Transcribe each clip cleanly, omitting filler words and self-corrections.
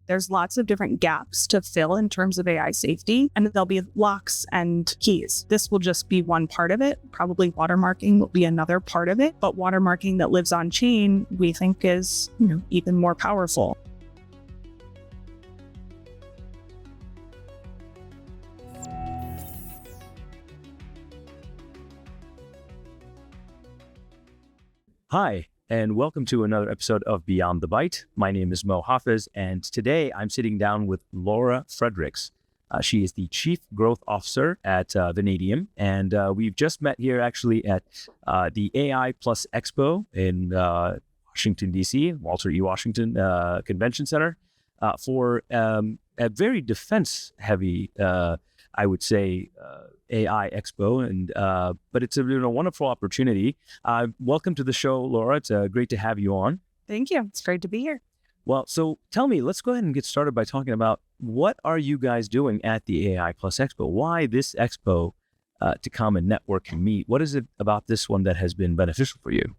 There's lots of different gaps to fill in terms of AI safety, and there'll be locks and keys. This will just be one part of it. Probably watermarking will be another part of it, but watermarking that lives on chain, we think is, even more powerful. Hi, and welcome to another episode of Beyond the Byte. My name is Mo Hafez, and today I'm sitting down with Laura Fredericks. She is the Chief Growth Officer at Vanadium, and we've just met here actually at the AI Plus Expo in Washington, D.C., Walter E. Washington Convention Center, for a very defense-heavy, I would say, AI Expo, and but it's a wonderful opportunity. Welcome to the show, Laura. It's great to have you on. Thank you. It's great to be here. Well, so tell me, let's go ahead and get started by talking about what are you guys doing at the AI Plus Expo? Why this expo to come and network and meet? What is it about this one that has been beneficial for you?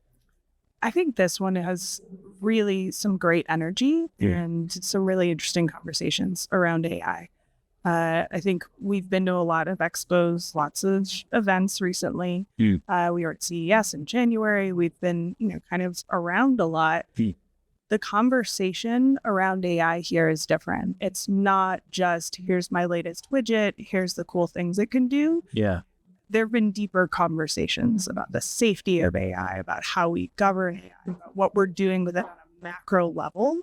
I think this one has really some great energy and some really interesting conversations around AI. I think we've been to a lot of expos, lots of events recently. We were at CES in January. We've been, kind of around a lot. The conversation around AI here is different. It's not just, here's my latest widget, here's the cool things it can do. Yeah. There have been deeper conversations about the safety of AI, about how we govern AI, about what we're doing with it on a macro level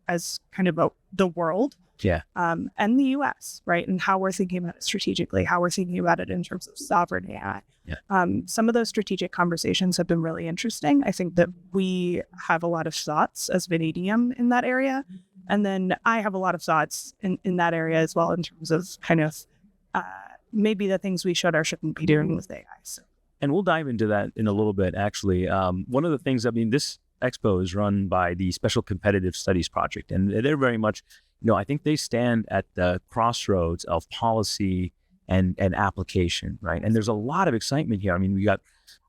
as kind of the world. Yeah. And the US, right? And how we're thinking about it strategically, how we're thinking about it in terms of sovereign AI. Yeah. Some of those strategic conversations have been really interesting. I think that we have a lot of thoughts as Vanadium in that area. And then I have a lot of thoughts in that area as well in terms of kind of maybe the things we should or shouldn't be doing with AI. So. And we'll dive into that in a little bit, actually. One of the things, this expo is run by the Special Competitive Studies Project, and they're very much, I think they stand at the crossroads of policy and application, right? And there's a lot of excitement here. We got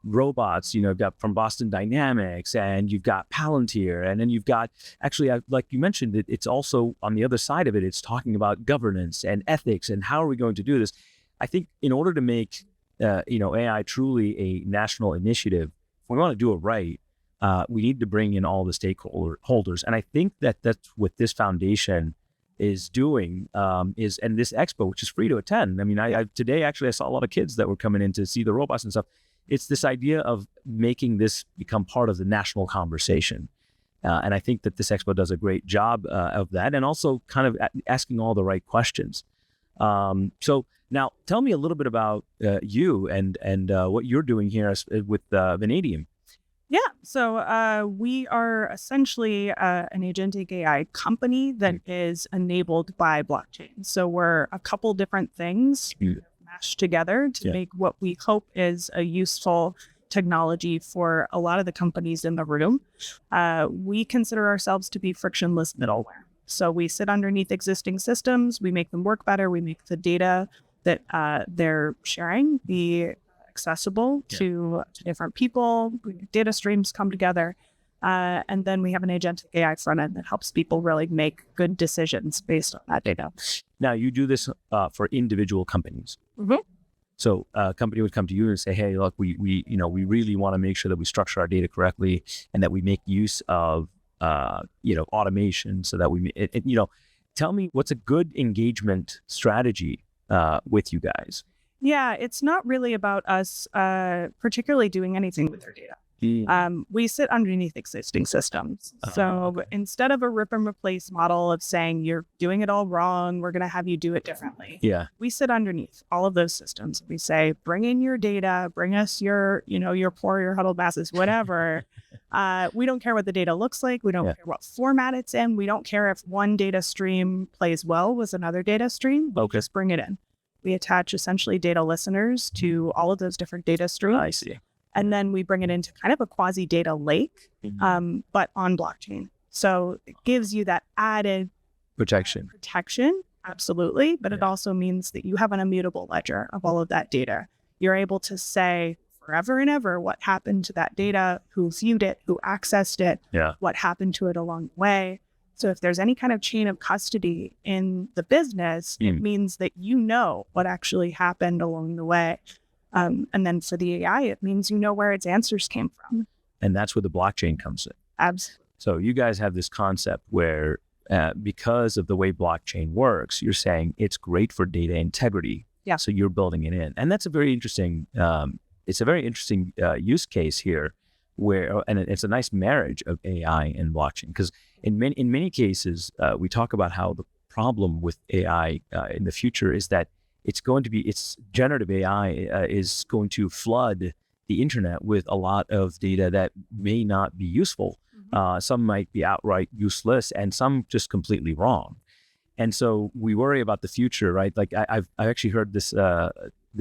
robots, you've got from Boston Dynamics, and you've got Palantir, and then you've got, actually, like you mentioned, it's also on the other side of it, it's talking about governance and ethics and how are we going to do this? I think in order to make, AI truly a national initiative, if we want to do it right, we need to bring in all the stakeholders. And I think that's what this foundation is doing, and this expo, which is free to attend. Today, actually, I saw a lot of kids that were coming in to see the robots and stuff. It's this idea of making this become part of the national conversation. And I think that this expo does a great job of that, and also kind of asking all the right questions. So now tell me a little bit about you and what you're doing here with Vanadium. Yeah, so we are essentially an agentic AI company that is enabled by blockchain. So we're a couple different things mashed together to make what we hope is a useful technology for a lot of the companies in the room. We consider ourselves to be frictionless middleware. So we sit underneath existing systems, we make them work better, we make the data that they're sharing be accessible to different people. Data streams come together, and then we have an agentic AI front end that helps people really make good decisions based on that data. Now, you do this for individual companies. Mm-hmm. So a company would come to you and say, "Hey, look, we really want to make sure that we structure our data correctly and that we make use of automation so that we tell me what's a good engagement strategy with you guys." Yeah, it's not really about us particularly doing anything with our data. We sit underneath existing systems. So instead of a rip and replace model of saying you're doing it all wrong, we're going to have you do it differently. We sit underneath all of those systems. We say, bring in your data, bring us your poor, your huddled masses, whatever. We don't care what the data looks like. We don't care what format it's in. We don't care if one data stream plays well with another data stream. We'll just bring it in. We attach essentially data listeners to all of those different data streams. I see. And then we bring it into kind of a quasi data lake, but on blockchain. So it gives you that added protection. Absolutely. But it also means that you have an immutable ledger of all of that data. You're able to say forever and ever what happened to that data, who viewed it, who accessed it, what happened to it along the way. So if there's any kind of chain of custody in the business, it means that you know what actually happened along the way. And then for the AI, it means you know where its answers came from. And that's where the blockchain comes in. Absolutely. So you guys have this concept where because of the way blockchain works, you're saying it's great for data integrity. Yeah. So you're building it in. And that's a very interesting, use case here and it's a nice marriage of AI and blockchain. Because in many cases, we talk about how the problem with AI in the future is that it's generative AI is going to flood the internet with a lot of data that may not be useful. Some might be outright useless and some just completely wrong. And so we worry about the future, right? Like I've actually heard this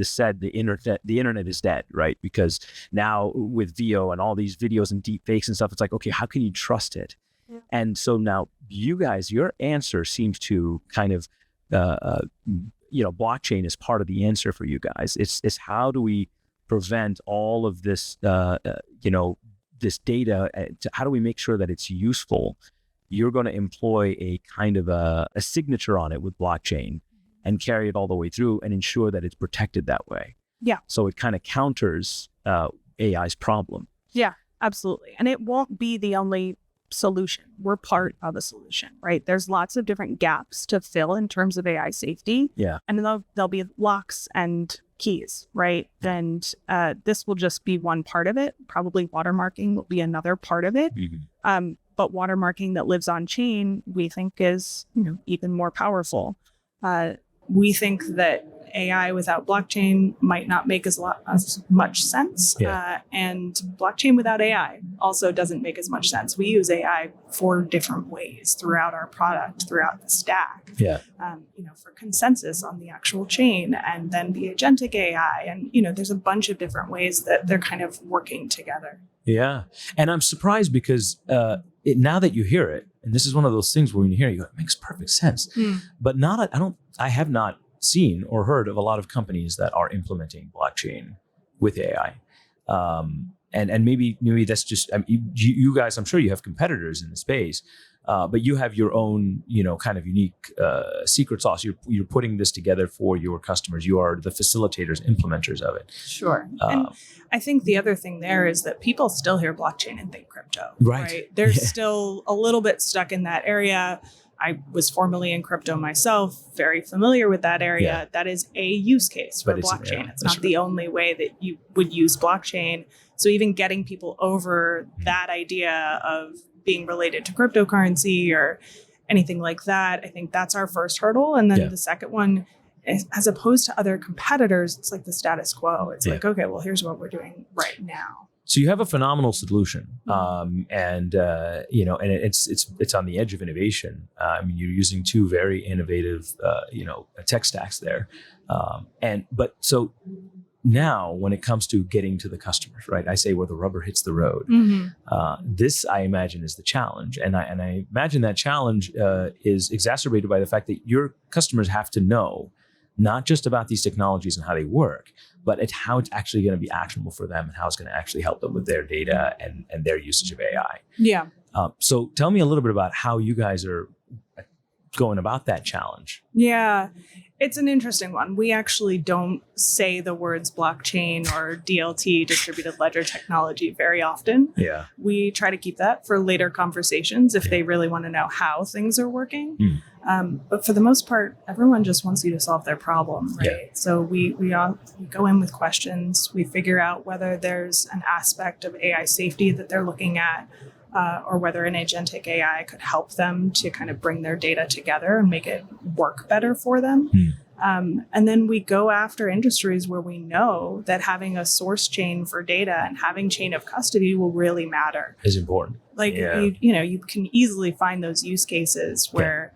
said, the internet is dead, right? Because now with VO and all these videos and deep fakes and stuff, it's like, okay, how can you trust it? Yeah. And so now you guys, your answer seems to kind of, blockchain is part of the answer for you guys. It's how do we prevent all of this, this data? How do we make sure that it's useful? You're going to employ a kind of a signature on it with blockchain and carry it all the way through and ensure that it's protected that way. Yeah. So it kind of counters AI's problem. Yeah, absolutely. And it won't be the only solution. We're part of a solution, right? There's lots of different gaps to fill in terms of AI safety. Yeah. And there'll be locks and keys, right? And this will just be one part of it. Probably watermarking will be another part of it. Mm-hmm. But watermarking that lives on chain, we think is even more powerful. We think that AI without blockchain might not make as much sense. Yeah. And blockchain without AI also doesn't make as much sense. We use AI 4 different ways throughout our product, throughout the stack. Yeah. For consensus on the actual chain, and then the agentic AI. And, there's a bunch of different ways that they're kind of working together. Yeah. And I'm surprised because now that you hear it, and this is one of those things where when you hear it, you go, it makes perfect sense. But I have not seen or heard of a lot of companies that are implementing blockchain with AI. And maybe that's just, you guys, I'm sure you have competitors in the space, but you have your own, kind of unique secret sauce. You're putting this together for your customers. You are the facilitators, implementers of it. Sure. And I think the other thing there is that people still hear blockchain and think crypto. Right. They're still a little bit stuck in that area. I was formerly in crypto myself, very familiar with that area. Yeah. That is a use case for blockchain. It's not the only way that you would use blockchain. So even getting people over that idea of being related to cryptocurrency or anything like that, I think that's our first hurdle. And then the second one is, as opposed to other competitors, it's like the status quo. It's like, okay, well, here's what we're doing right now. So you have a phenomenal solution, and it's on the edge of innovation. You're using 2 very innovative, tech stacks there, but so now when it comes to getting to the customers, right? I say where the rubber hits the road. This, I imagine, is the challenge, and I imagine that challenge is exacerbated by the fact that your customers have to know not just about these technologies and how they work, but it's how it's actually going to be actionable for them and how it's going to actually help them with their data and their usage of AI. Yeah. So tell me a little bit about how you guys are going about that challenge. Yeah, it's an interesting one. We actually don't say the words blockchain or DLT, distributed ledger technology, very often. Yeah. We try to keep that for later conversations if they really want to know how things are working. But for the most part, everyone just wants you to solve their problem, right? Yeah. So we go in with questions. We figure out whether there's an aspect of AI safety that they're looking at, or whether an agentic AI could help them to kind of bring their data together and make it work better for them. And then we go after industries where we know that having a source chain for data and having chain of custody will really matter. Is important. Like, you can easily find those use cases where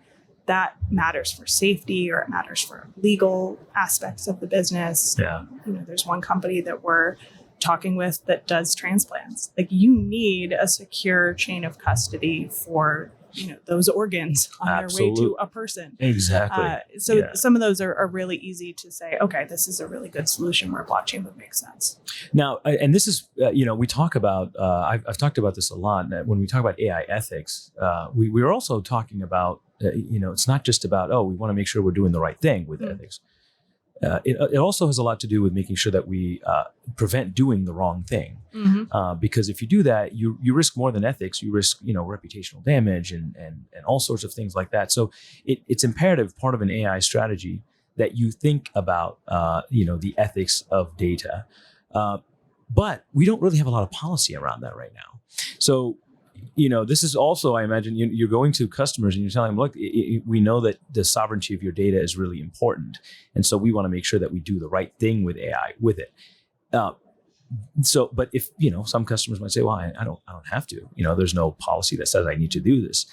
that matters for safety or it matters for legal aspects of the business. Yeah. There's one company that we're talking with that does transplants. Like, you need a secure chain of custody for those organs on their way to a person. Exactly. So some of those are really easy to say, okay, this is a really good solution where blockchain would make sense. Now, and this is, we talk about, I've talked about this a lot. When we talk about AI ethics, we're also talking about, it's not just about, we want to make sure we're doing the right thing with ethics. It also has a lot to do with making sure that we prevent doing the wrong thing. Because if you do that, you risk more than ethics. You risk, reputational damage and all sorts of things like that. So it's imperative, part of an AI strategy, that you think about, the ethics of data. But we don't really have a lot of policy around that right now. So, this is also, I imagine, you're going to customers and you're telling them, look, we know that the sovereignty of your data is really important. And so we want to make sure that we do the right thing with AI with it. But if, some customers might say, well, I don't have to, there's no policy that says I need to do this.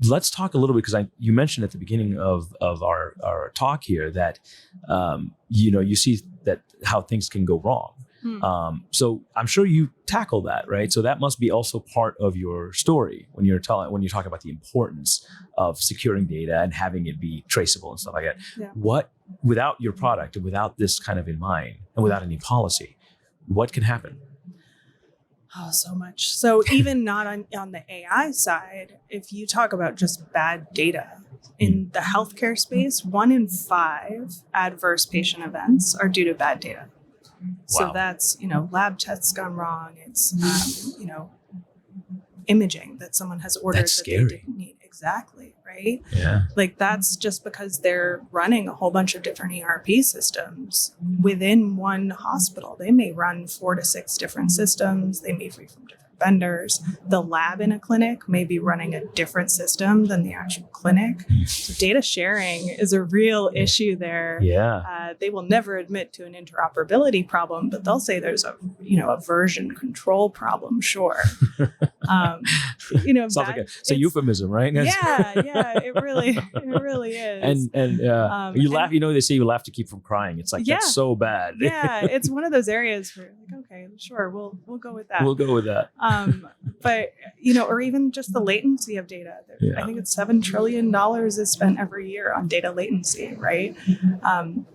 Let's talk a little bit, because you mentioned at the beginning of our talk here that, you see that how things can go wrong. So I'm sure you tackle that, right? So that must be also part of your story when you talk about the importance of securing data and having it be traceable and stuff like that. Yeah. What, without your product and without this kind of in mind and without any policy, what can happen? Oh, so much. So even not on the AI side, if you talk about just bad data in the healthcare space, 1 in 5 adverse patient events are due to bad data. So Wow. that's, lab tests gone wrong. It's, imaging that someone has ordered That's that scary. they didn't need. Exactly. Right. Yeah. Like that's just because they're running a whole bunch of different ERP systems within one hospital. They may run 4 to 6 different systems. They may be from different vendors. The lab in a clinic may be running a different system than the actual clinic. So data sharing is a real issue there. Yeah. They will never admit to an interoperability problem, but they'll say there's a version control problem. Sure. Sounds like it's a euphemism, right? Yeah, it really is. And you laugh. They say you laugh to keep from crying. It's like, that's so bad. Yeah, it's one of those areas where like, okay, sure, we'll go with that. We'll go with that. But or even just the latency of data. I think it's $7 trillion is spent every year on data latency, right?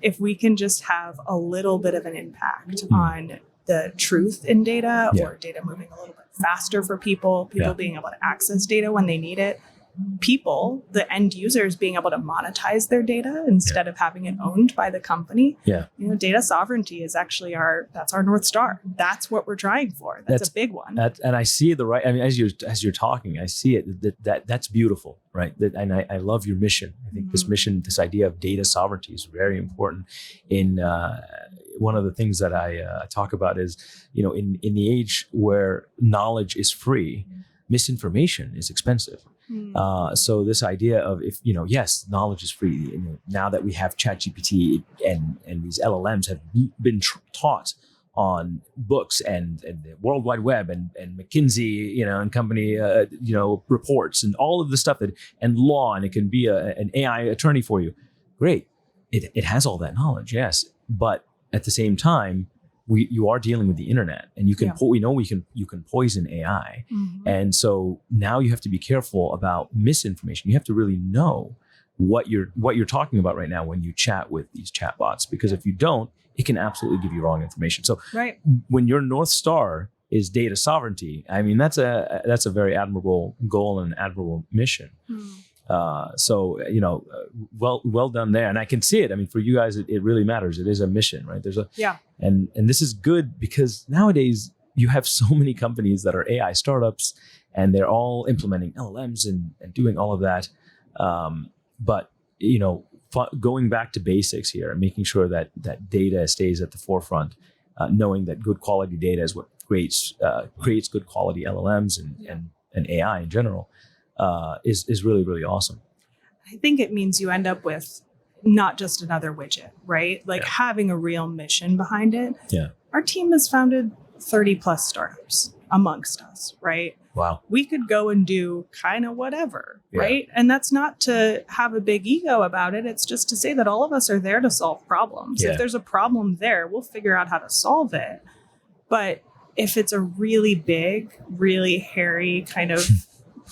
If we can just have a little bit of an impact on the truth in data, or data moving a little bit faster for people being able to access data when they need it, people, the end users, being able to monetize their data instead of having it owned by the company. Yeah. Data sovereignty is actually that's our North Star. That's what we're trying for. That's a big one. And I see the right. I mean, as you're talking, I see it. That's beautiful, right? And I love your mission. I think this mission, this idea of data sovereignty, is very important. In one of the things that I talk about is, in the age where knowledge is free, misinformation is expensive. So this idea of, if yes, knowledge is free. Now that we have ChatGPT and these LLMs have been taught on books and the World Wide Web and McKinsey, and company, reports and all of the stuff and law, and it can be an AI attorney for you. Great, it has all that knowledge, yes, but at the same time, you are dealing with the internet, and you can you can poison AI, and so now you have to be careful about misinformation. You have to really know what you're talking about right now when you chat with these chatbots, because if you don't, it can absolutely give you wrong information. So when your North Star is data sovereignty, I mean that's a very admirable goal and admirable mission. So well done there, and I can see it. I mean, for you guys, it really matters. It is a mission, right? And this is good, because nowadays you have so many companies that are AI startups, and they're all implementing LLMs and doing all of that. But going back to basics here and making sure that data stays at the forefront, knowing that good quality data is what creates good quality LLMs and AI in general. Is really, really awesome. I think it means you end up with not just another widget, right? Like having a real mission behind it. Yeah. Our team has founded 30 plus startups amongst us, right? Wow. We could go and do kind of whatever, right? And that's not to have a big ego about it. It's just to say that all of us are there to solve problems. If there's a problem there, we'll figure out how to solve it. But if it's a really big, really hairy kind of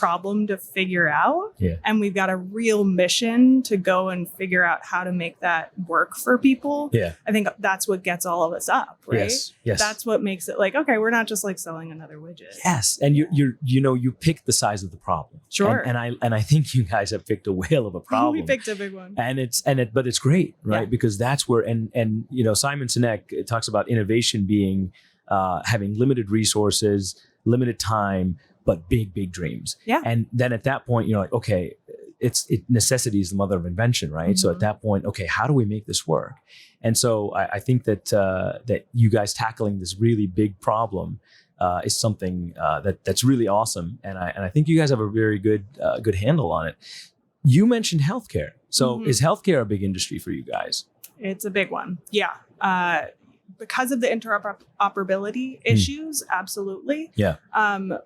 problem to figure out. Yeah. And we've got a real mission to go and figure out how to make that work for people. Yeah. I think that's what gets all of us up, right? Yes. That's what makes it like, okay, we're not just like selling another widget. Yes. And you pick the size of the problem. Sure. And I think you guys have picked a whale of a problem. We picked a big one. But it's great, right? Yeah. Because that's where, and Simon Sinek talks about innovation being, having limited resources, limited time, but big dreams. Yeah. And then at that point, you're like, okay, necessity is the mother of invention, right? So at that point, okay, how do we make this work? And so I think that you guys tackling this really big problem is something that's really awesome. And I think you guys have a very good handle on it. You mentioned healthcare. So is healthcare a big industry for you guys? It's a big one. Yeah. Because of the interoperability issues, absolutely. Yeah.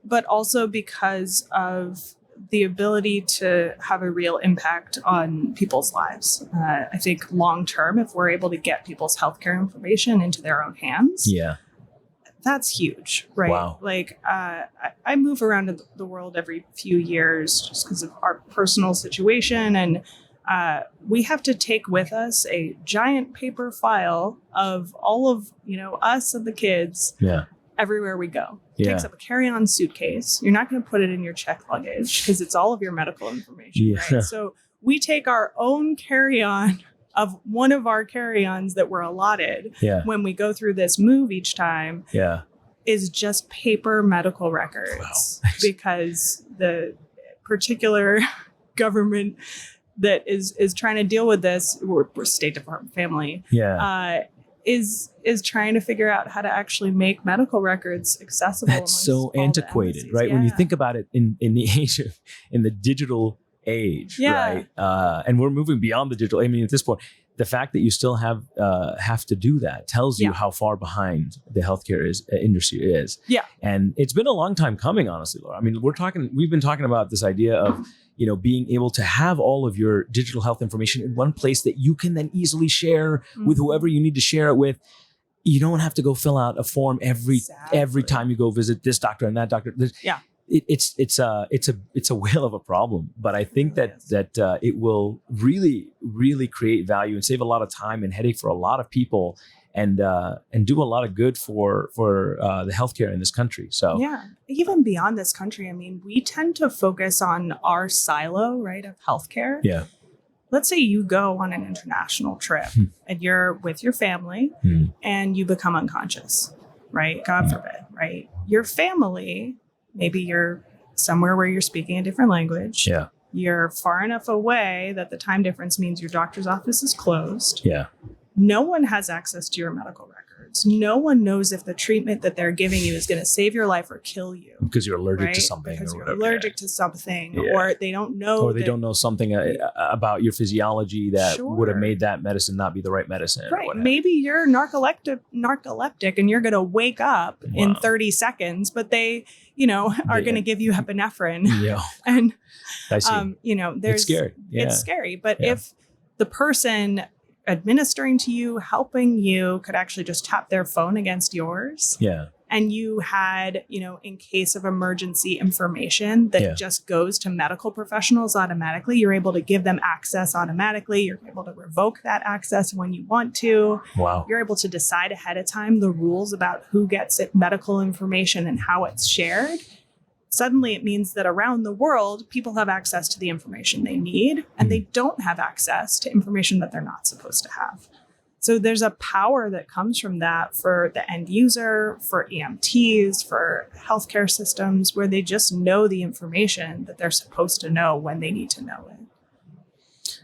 But also because of the ability to have a real impact on people's lives. I think long term, if we're able to get people's healthcare information into their own hands, that's huge, right? Wow. Like I move around the world every few years just because of our personal situation, and we have to take with us a giant paper file of all of us and the kids everywhere we go. It takes up a carry-on suitcase. You're not going to put it in your check luggage because it's all of your medical information, right? So we take our own carry-on of one of our carry-ons that were allotted when we go through this move each time is just paper medical records because the particular government that is trying to deal with this, we're State Department family, is trying to figure out how to actually make medical records accessible. That's so antiquated, right? When you think about it in the age of, in the digital age, right? And we're moving beyond the digital. I mean, at this point, the fact that you still have to do that tells you how far behind the healthcare industry is. Yeah. And it's been a long time coming, honestly, Laura. I mean, we've been talking about this idea of, being able to have all of your digital health information in one place that you can then easily share with whoever you need to share it with. You don't have to go fill out a form every time you go visit this doctor and that doctor. It's a whale of a problem, but I think that it will really create value and save a lot of time and headache for a lot of people, and do a lot of good for the healthcare in this country. So even beyond this country, I mean, we tend to focus on our silo, right, of healthcare. Yeah. Let's say you go on an international trip and you're with your family and you become unconscious, right? God forbid, right? Your family, maybe you're somewhere where you're speaking a different language. Yeah. You're far enough away that the time difference means your doctor's office is closed. Yeah. No one has access to your medical records. No one knows if the treatment that they're giving you is going to save your life or kill you. Because you're allergic to something. Because you're allergic to something, or they don't know. Or they don't know something about your physiology that would have made that medicine not be the right medicine. Right. Maybe you're narcoleptic and you're going to wake up in 30 seconds, but they, are going to give you epinephrine. Yeah. And, I see. it's scary. Yeah. It's scary. But if the person administering to you, helping you, could actually just tap their phone against yours. Yeah. And you had, in case of emergency information that just goes to medical professionals automatically, you're able to give them access automatically. You're able to revoke that access when you want to. Wow. You're able to decide ahead of time the rules about who gets medical information and how it's shared. Suddenly it means that around the world, people have access to the information they need, and they don't have access to information that they're not supposed to have. So there's a power that comes from that for the end user, for EMTs, for healthcare systems, where they just know the information that they're supposed to know when they need to know it.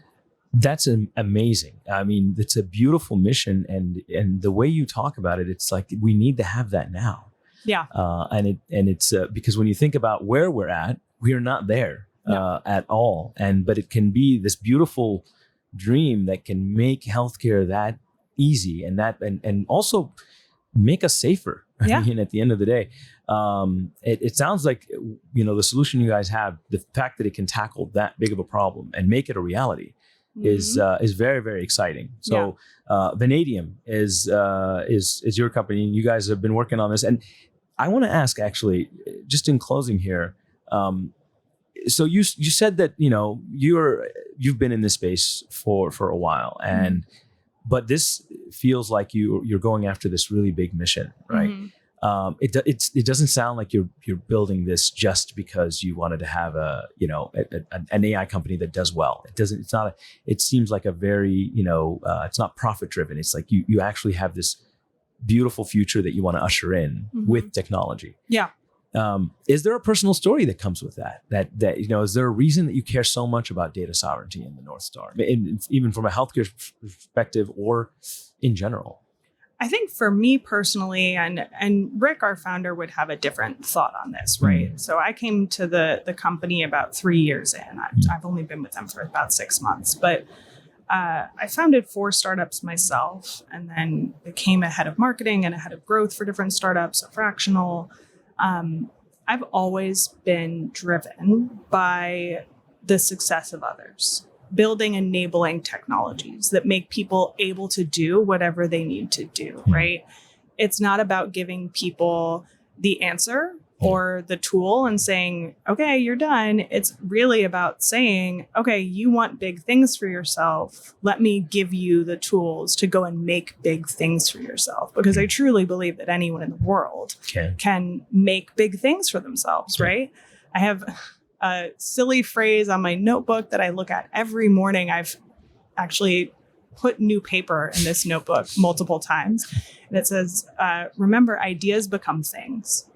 That's amazing. I mean, it's a beautiful mission, and the way you talk about it, it's like we need to have that now. Yeah. And it's because when you think about where we're at, we are not there at all. But it can be this beautiful dream that can make healthcare that easy and also make us safer. I mean, at the end of the day, it sounds like, the solution you guys have, the fact that it can tackle that big of a problem and make it a reality is very, very exciting. So Vannadium is your company, and you guys have been working on this. And I want to ask, actually, just in closing here, so you said that you've been in this space for a while, and but this feels like you're going after this really big mission, right? It doesn't sound like you're building this just because you wanted to have an AI company that does well. It seems like a very it's not profit driven. It's like you actually have this beautiful future that you want to usher in with technology. Yeah. Is there a personal story that comes with that? Is there a reason that you care so much about data sovereignty in the North Star, even from a healthcare perspective or in general? I think for me personally, and Rick, our founder, would have a different thought on this, right? So I came to the company about 3 years in. I've only been with them for about 6 months, but I founded 4 startups myself, and then became a head of marketing and a head of growth for different startups, a fractional. I've always been driven by the success of others, building enabling technologies that make people able to do whatever they need to do, right? It's not about giving people the answer or the tool and saying, okay, you're done. It's really about saying, okay, you want big things for yourself. Let me give you the tools to go and make big things for yourself. Because I truly believe that anyone in the world can make big things for themselves, right? I have a silly phrase on my notebook that I look at every morning. I've actually put new paper in this notebook multiple times. And it says, remember, ideas become things.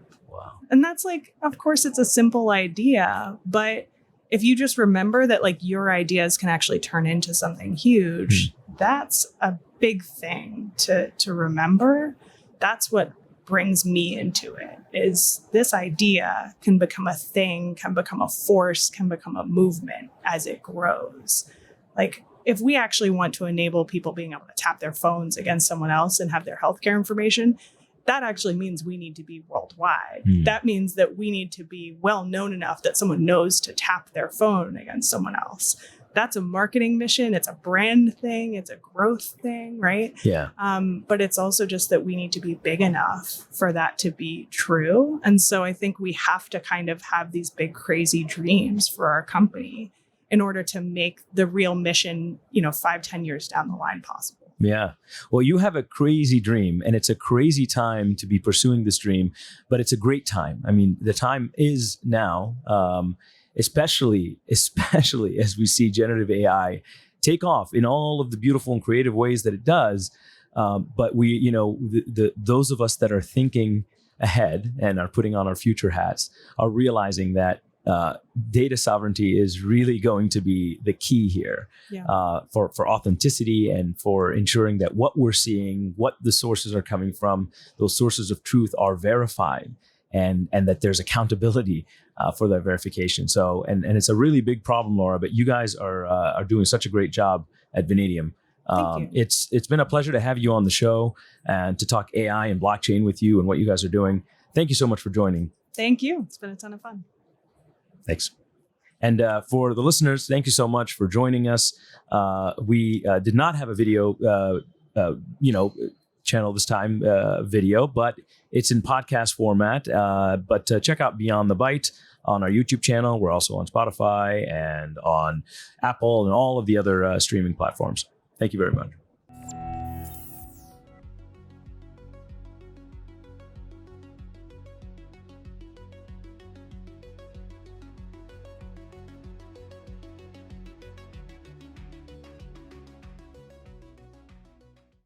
And that's like, of course, it's a simple idea, but if you just remember that like your ideas can actually turn into something huge, that's a big thing to remember. That's what brings me into it, is this idea can become a thing, can become a force, can become a movement as it grows. Like if we actually want to enable people being able to tap their phones against someone else and have their healthcare information, that actually means we need to be worldwide. That means that we need to be well known enough that someone knows to tap their phone against someone else. That's a marketing mission. It's a brand thing. It's a growth thing, right? Yeah. But it's also just that we need to be big enough for that to be true. And so I think we have to kind of have these big, crazy dreams for our company in order to make the real mission, 5-10 years down the line possible. Yeah. Well, you have a crazy dream, and it's a crazy time to be pursuing this dream, but it's a great time. I mean, the time is now, especially as we see generative AI take off in all of the beautiful and creative ways that it does. But we, those of us that are thinking ahead and are putting on our future hats are realizing that data sovereignty is really going to be the key here for authenticity and for ensuring that what we're seeing, what the sources are coming from, those sources of truth are verified, and that there's accountability for that verification. So, and it's a really big problem, Laura, but you guys are doing such a great job at Vannadium. It's been a pleasure to have you on the show and to talk AI and blockchain with you and what you guys are doing. Thank you so much for joining. Thank you. It's been a ton of fun. Thanks. And for the listeners, thank you so much for joining us. We did not have a video, channel this time, video, but it's in podcast format. But check out Beyond the Byte on our YouTube channel. We're also on Spotify and on Apple and all of the other streaming platforms. Thank you very much.